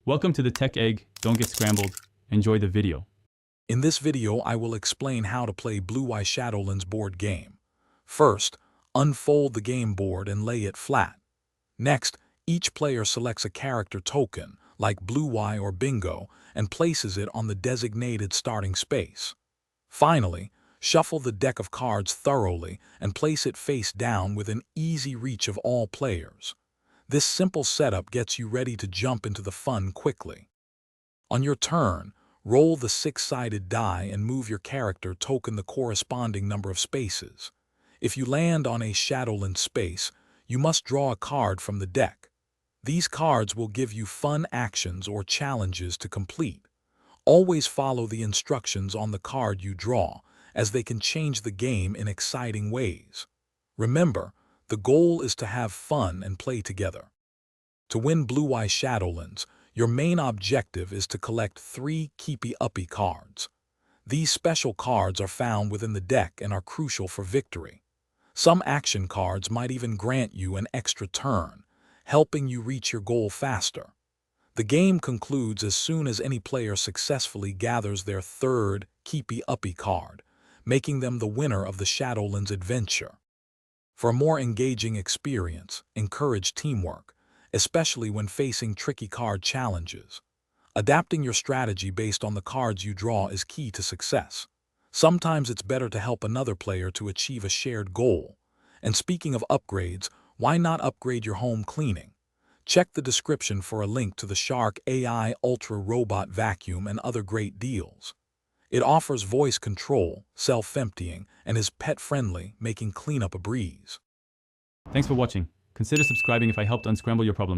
Welcome to the Tech Egg. Don't get scrambled. Enjoy the video. In this video, I will explain how to play Bluey Shadowlands board game. First, unfold the game board and lay it flat. Next, each player selects a character token, like Bluey or Bingo, and places it on the designated starting space. Finally, shuffle the deck of cards thoroughly and place it face down within easy reach of all players. This simple setup gets you ready to jump into the fun quickly. On your turn, roll the six-sided die and move your character token the corresponding number of spaces. If you land on a Shadowlands space, you must draw a card from the deck. These cards will give you fun actions or challenges to complete. Always follow the instructions on the card you draw, as they can change the game in exciting ways. Remember, the goal is to have fun and play together. To win Bluey Shadowlands, your main objective is to collect 3 keepy-uppy cards. These special cards are found within the deck and are crucial for victory. Some action cards might even grant you an extra turn, helping you reach your goal faster. The game concludes as soon as any player successfully gathers their 3rd keepy-uppy card, making them the winner of the Shadowlands adventure. For a more engaging experience, encourage teamwork, especially when facing tricky card challenges. Adapting your strategy based on the cards you draw is key to success. Sometimes it's better to help another player to achieve a shared goal. And speaking of upgrades, why not upgrade your home cleaning? Check the description for a link to the Shark AI Ultra Robot Vacuum and other great deals. It offers voice control, self-emptying, and is pet-friendly, making cleanup a breeze. Thanks for watching. Consider subscribing if I helped unscramble your problems.